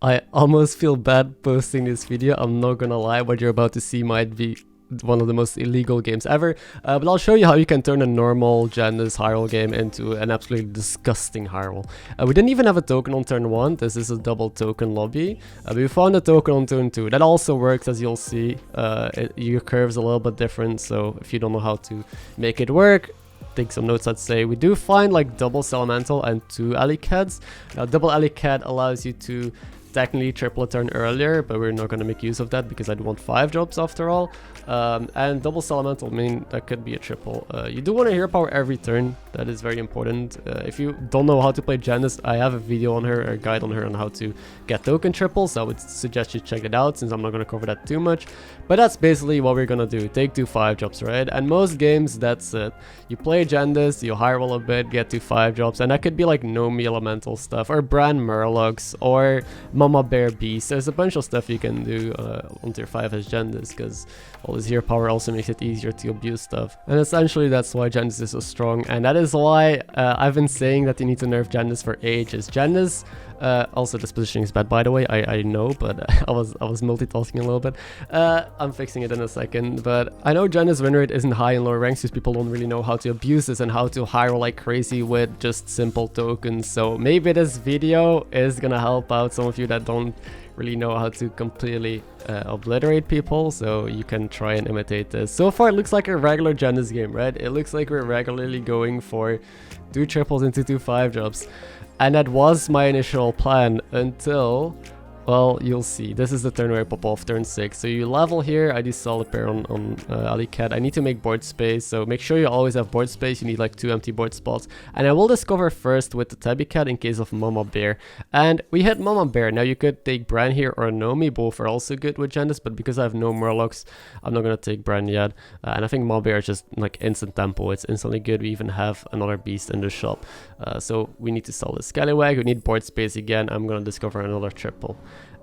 I almost feel bad posting this video, I'm not gonna lie. What you're about to see might be one of the most illegal games ever, but I'll show you how you can turn a normal Jandice highroll game into an absolutely disgusting highroll. We didn't even have a token on turn 1, this is a double token lobby, but we found a token on turn 2. That also works, as you'll see. Your curve's a little bit different, so if you don't know how to make it work, take some notes. I'd say we do find like double Elemental and 2 Alley Cats. Now double Alley Cat allows you to technically triple a turn earlier, but we're not going to make use of that because I want 5 drops after all. And double Elemental, I mean, that could be a triple. You do want to hero power every turn, that is very important. If you don't know how to play Janice, I have a video on her, a guide on her on how to get token triples. I would suggest you check it out since I'm not going to cover that too much. But that's basically what we're going to do, take 2 5 drops, right? And most games, that's it. You play Jandice, you high roll a bit, get 2 5 drops, and that could be like Nomi Elemental stuff, or Bran Murlocs, or Mama Bear Beast. There's a bunch of stuff you can do on tier 5 as Jandice, because all this hero power also makes it easier to abuse stuff. And essentially that's why Jandice is so strong, and that is why I've been saying that you need to nerf Jandice for ages. Jandice, also this positioning is bad by the way, I know, but I was multitasking a little bit. I'm fixing it in a second, but I know Jandice win rate isn't high in lower ranks because people don't really know how to abuse this and how to high roll like crazy with just simple tokens. So maybe this video is gonna help out some of you that don't really know how to completely obliterate people, so you can try and imitate this. So far it looks like a regular Jandice game, right? It looks like we're regularly going for 2 triples into 2 5 drops, and that was my initial plan until, well, you'll see. This is the turn where I pop off turn 6. So you level here. I do solid pair on Alley Cat. I need to make board space, so make sure you always have board space. You need like 2 empty board spots. And I will discover first with the Tabby Cat in case of Mama Bear. And we hit Mama Bear. Now you could take Bran here or Nomi. Both are also good with Jandice, but because I have no Murlocs, I'm not going to take Bran yet. And I think Mama Bear is just like instant tempo. It's instantly good. We even have another beast in the shop. So we need to sell the Scallywag. We need board space again. I'm going to discover another triple.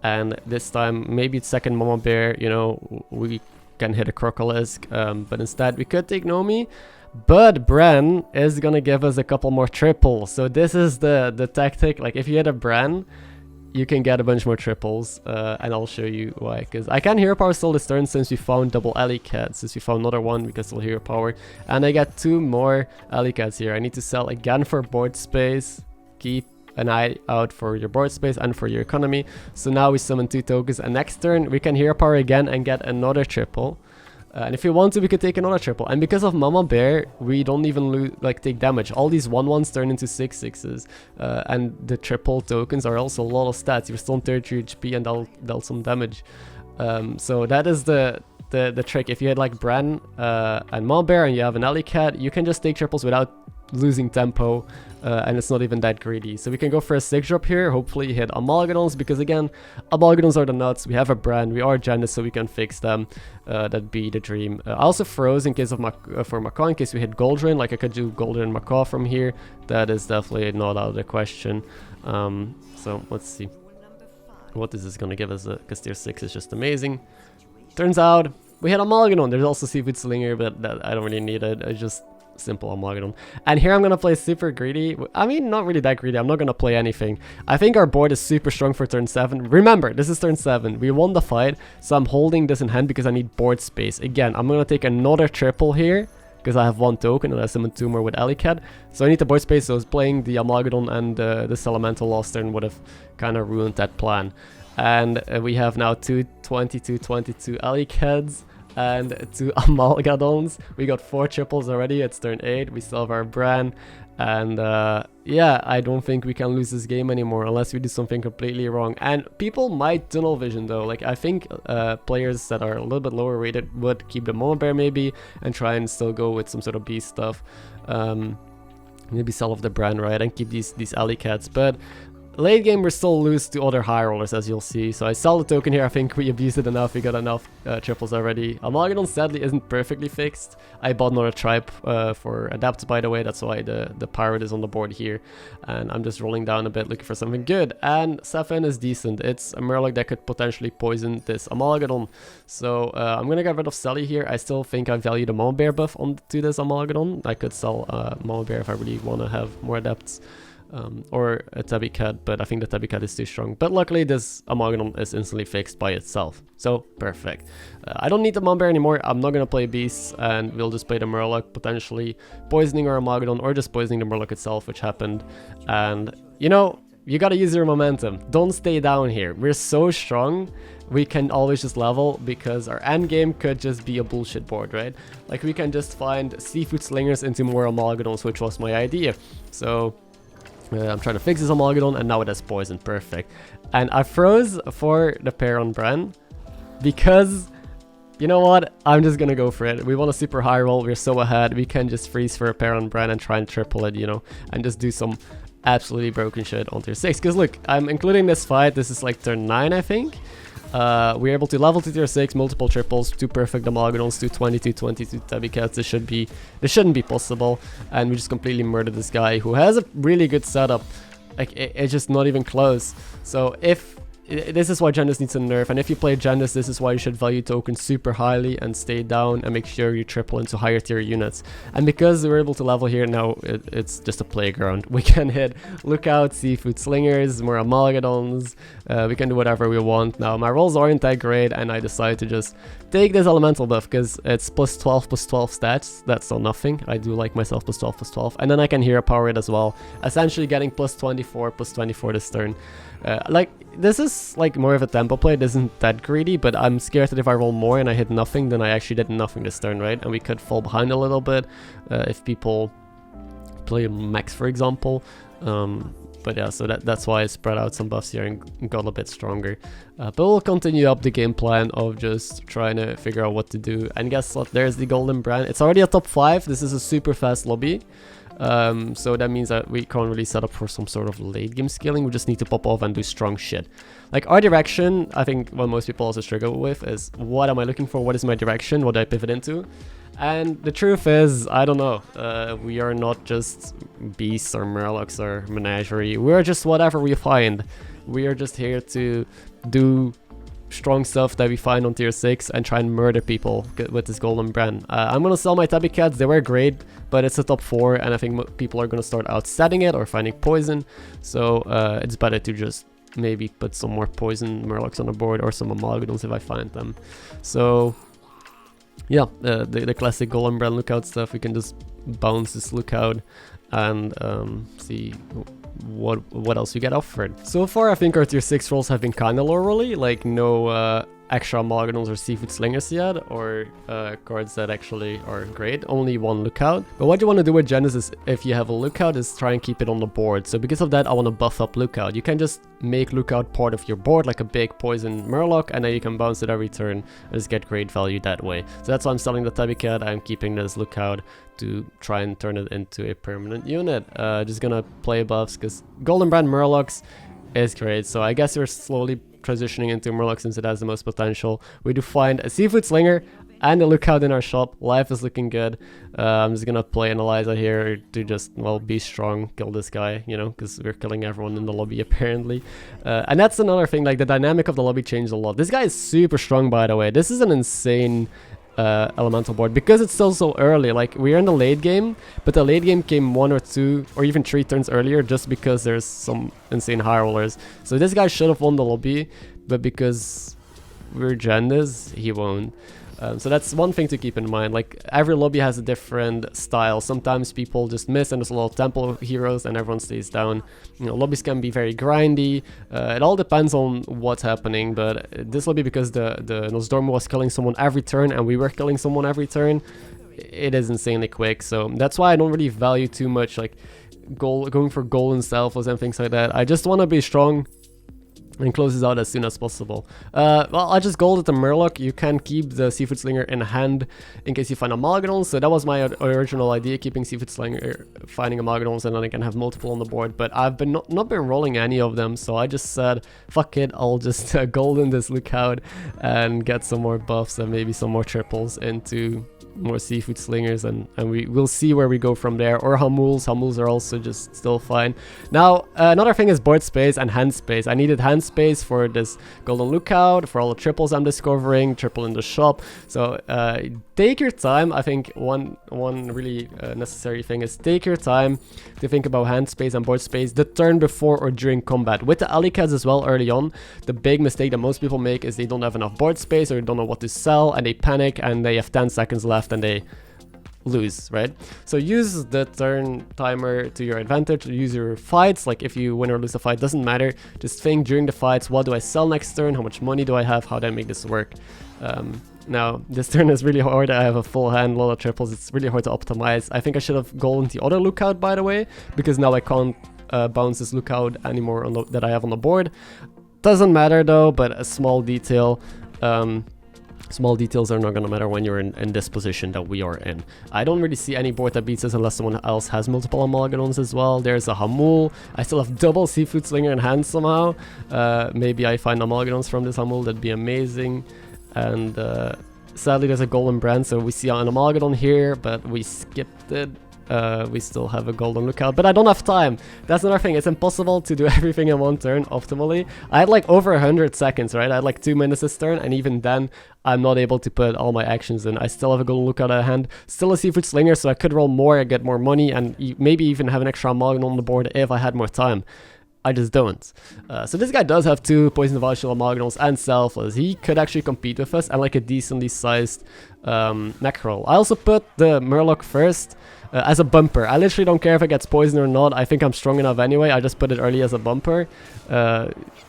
And this time, maybe it's second Mama Bear, you know, we can hit a Crocolisk, but instead we could take Nomi. But Bran is gonna give us a couple more triples. So this is the tactic. Like if you hit a Bran, you can get a bunch more triples, and I'll show you why. Because I can hero power still this turn since we found double Alley Cat. Since we found another one, we can still hero power. And I got 2 more Alley Cats here. I need to sell again for board space. Keep an eye out for your board space and for your economy. So now we summon 2 tokens, and next turn we can hero power again and get another triple. And if we want to, we could take another triple. And because of Mama Bear, we don't even lose, like, take damage. All these 1/1s turn into 6/6s. And the triple tokens are also a lot of stats. You're still on 33 HP and they'll some damage. So that is the trick. If you had like Bran and Mama Bear and you have an Alley Cat, you can just take triples without losing tempo, and it's not even that greedy. So we can go for a 6 drop here, hopefully hit Amalgadons, because again, Amalgadons are the nuts. We have a Brand, we are Janice, so we can fix them. That'd be the dream. I also froze in case of for Macaw, in case we hit Goldrin, like I could do Goldrin Macaw from here. That is definitely not out of the question. So let's see what this is going to give us, because tier 6 is just amazing. Turns out we hit Amalgadon. There's also Seafood Slinger, but that I don't really need it. It's just simple Amalgadon. And here I'm gonna play super greedy. I mean, not really that greedy. I'm not gonna play anything. I think our board is super strong for turn 7. Remember, this is turn 7. We won the fight, so I'm holding this in hand because I need board space. Again, I'm gonna take another triple here because I have 1 token and I summon 2 more with Alley Cat. So I need the board space. So I was playing the Amalgadon, and this Elemental last turn would have kind of ruined that plan. And we have now 2 22 Alley Cats and 2 Amalgadons. We got 4 triples already. It's turn 8. We still have our Bran. And yeah, I don't think we can lose this game anymore unless we do something completely wrong. And people might tunnel vision though. Like I think players that are a little bit lower rated would keep the Mama Bear maybe and try and still go with some sort of beast stuff. Maybe sell off the Bran, right, and keep these Alley Cats. But late game, we're still loose to other high rollers, as you'll see. So I sell the token here. I think we abused it enough. We got enough triples already. Amalgadon sadly isn't perfectly fixed. I bought another tribe for adapt, by the way. That's why the pirate is on the board here. And I'm just rolling down a bit, looking for something good. And Sapphire is decent. It's a Murloc that could potentially poison this Amalgadon. So I'm gonna get rid of Sally here. I still think I value the Mama Bear buff onto this Amalgadon. I could sell Mama Bear if I really want to have more adepts. or a Tabby Cat, but I think the Tabby Cat is too strong. But luckily this Amogadon is instantly fixed by itself, so perfect. I don't need the Mom Bear anymore. I'm not gonna play Beasts, and we'll just play the Murloc, potentially poisoning our Amogadon or just poisoning the Murloc itself, which happened. And you know, you gotta use your momentum. Don't stay down here. We're so strong. We can always just level, because our end game could just be a bullshit board, right? Like, we can just find Seafood Slingers into more Amogadons, which was my idea. So I'm trying to fix this Amogadon, and now it has poison. Perfect. And I froze for the pair on Bran because, you know what, I'm just gonna go for it. We want a super high roll. We're so ahead. We can just freeze for a pair on Bran and try and triple it, you know, and just do some absolutely broken shit on tier 6. Because look, I'm including this fight. This is like turn 9, I think. We're able to level to tier 6, multiple triples, 2 perfect Amogadons, 220, 222 Tabby Cats. This shouldn't be possible, and we just completely murdered this guy who has a really good setup. Like, it's just not even close. So this is why Jandice needs a nerf, and if you play Jandice, this is why you should value tokens super highly and stay down and make sure you triple into higher tier units. And because we're able to level here now, it's just a playground. We can hit Lookout, Seafood Slingers, more Amogadons, we can do whatever we want. Now my rolls aren't that great, and I decided to just take this elemental buff because it's plus 12 stats. That's not nothing. I do like myself plus 12, and then I can hero power it as well, essentially getting plus 24 this turn. Like, this is like more of a tempo play. It isn't that greedy, but I'm scared that if I roll more and I hit nothing, then I actually did nothing this turn, right? And we could fall behind a little bit if people play Max, for example. But yeah, so that's why I spread out some buffs here and got a bit stronger. But we'll continue up the game plan of just trying to figure out what to do. And guess what? There's the Golden Brand. It's already a top 5. This is a super fast lobby. So that means that we can't really set up for some sort of late game scaling. We just need to pop off and do strong shit. Like, our direction, I think what most people also struggle with is, what am I looking for? What is my direction? What do I pivot into? And the truth is, I don't know. We are not just beasts or murlocs or menagerie. We're just whatever we find. We are just here to do strong stuff that we find on tier 6 and try and murder people with this Golden Brand. I'm gonna sell my Tabby Cats. They were great, but it's a top 4, and I think people are gonna start outsetting it or finding poison. So it's better to just maybe put some more poison murlocs on the board, or some Amogadons if I find them. So yeah, the classic Golden Brand Lookout stuff. We can just bounce this Lookout and see what else we get offered. So far, I think our tier 6 rolls have been kind of low rolly, like no extra Amogadons or Seafood Slingers yet, or cards that actually are great. Only one Lookout. But what you want to do with Janice is, if you have a Lookout, is try and keep it on the board. So because of that, I want to buff up Lookout. You can just make Lookout part of your board, like a big poison Murloc, and then you can bounce it every turn and just get great value that way. So that's why I'm selling the Tabby Cat. I'm keeping this Lookout to try and turn it into a permanent unit. Just gonna play buffs because Golden Brand Murlocs is great. So I guess we're slowly transitioning into Murloc since it has the most potential. We do find a Seafood Slinger and a Lookout in our shop. Life is looking good. I'm just gonna play Analyza here to just, well, be strong, kill this guy, you know, because we're killing everyone in the lobby apparently. And that's another thing, like the dynamic of the lobby changed a lot. This guy is super strong, by the way. This is an insane elemental board because it's still so early. Like, we're in the late game, but the late game came 1 or 2 or even 3 turns earlier just because there's some insane high rollers. So this guy should have won the lobby, but because we're Jandice, he won't. So that's one thing to keep in mind. Like, every lobby has a different style. Sometimes people just miss and there's a lot of tempo heroes and everyone stays down. You know, lobbies can be very grindy. It all depends on what's happening, but this lobby, because the Nosdormu was killing someone every turn and we were killing someone every turn, it is insanely quick. So that's why I don't really value too much like going for golden selfless and things like that. I just want to be strong and close this out as soon as possible. Well, I just golded the Murloc. You can keep the Seafood Slinger in hand in case you find Amogadons. So that was my original idea, keeping Seafood Slinger, finding Amogadons, and then I can have multiple on the board. But I've been not been rolling any of them, so I just said, fuck it, I'll just golden this Lookout and get some more buffs and maybe some more triples into more Seafood Slingers, and we'll see where we go from there. Or Hamuls are also just still fine. Now another thing is board space and hand space. I needed hand space for this golden lookout, for all the triples I'm discovering, triple in the shop. So take your time. I think one really necessary thing is take your time to think about hand space and board space the turn before or during combat. With the Alley-Cats as well early on, the big mistake that most people make is they don't have enough board space or don't know what to sell, and they panic and they have 10 seconds left and they lose, right? So use the turn timer to your advantage. Use your fights, like if you win or lose a fight, doesn't matter. Just think during the fights, what do I sell next turn? How much money do I have? How do I make this work? Now, this turn is really hard. I have a full hand, a lot of triples. It's really hard to optimize. I think I should have golden the other lookout, by the way, because now I can't bounce this lookout anymore on that I have on the board. Doesn't matter though, but a small detail. Small details are not going to matter when you're in this position that we are in. I don't really see any board that beats us unless someone else has multiple Amalgadons as well. There's a Hamul. I still have double Seafood Slinger in hand somehow. Maybe I find Amalgadons from this Hamul. That'd be amazing. And sadly there's a Golden Brand, so we see an Amalgadon here, but we skipped it. We still have a golden lookout, but I don't have time. That's another thing. It's impossible to do everything in one turn optimally. I had like over 100 seconds, right? I had like 2 minutes this turn, and even then I'm not able to put all my actions in. I still have a golden lookout at hand, still a Seafood Slinger, so I could roll more and get more money, and maybe even have an extra Amalgadon on the board if I had more time. I just don't. So this guy does have 2 Poison Volatile Amalgadons and Selfless. He could actually compete with us, and like a decently sized neck roll. I also put the Murloc first as a bumper. I literally don't care if it gets poisoned or not. I think I'm strong enough anyway. I just put it early as a bumper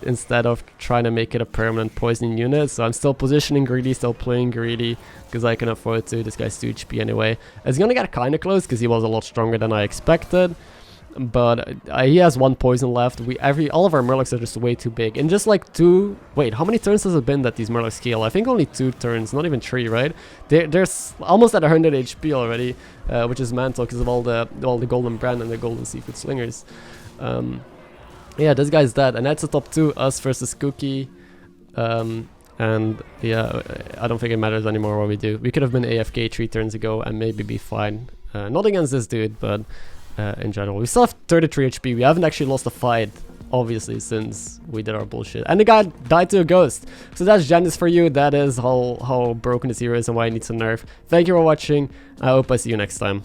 instead of trying to make it a permanent poisoning unit. So I'm still positioning greedy, still playing greedy because I can afford to. This guy's 2 HP anyway. It's gonna get kind of close because he was a lot stronger than I expected. But he has 1 poison left. All of our Murlocs are just way too big. And just like 2... Wait, how many turns has it been that these Murlocs heal? I think only 2 turns, not even 3, right? They're almost at 100 HP already, which is mental because of all the Golden Brand and the Golden Seafood Slingers. Yeah, this guy's dead. And that's the top 2, us versus Cookie. And yeah, I don't think it matters anymore what we do. We could have been AFK 3 turns ago and maybe be fine. Not against this dude, but... in general, we still have 33 HP. We haven't actually lost a fight, obviously, since we did our bullshit. And the guy died to a ghost. So that's Jandice for you. That is how broken this hero is and why it needs a nerf. Thank you for watching. I hope I see you next time.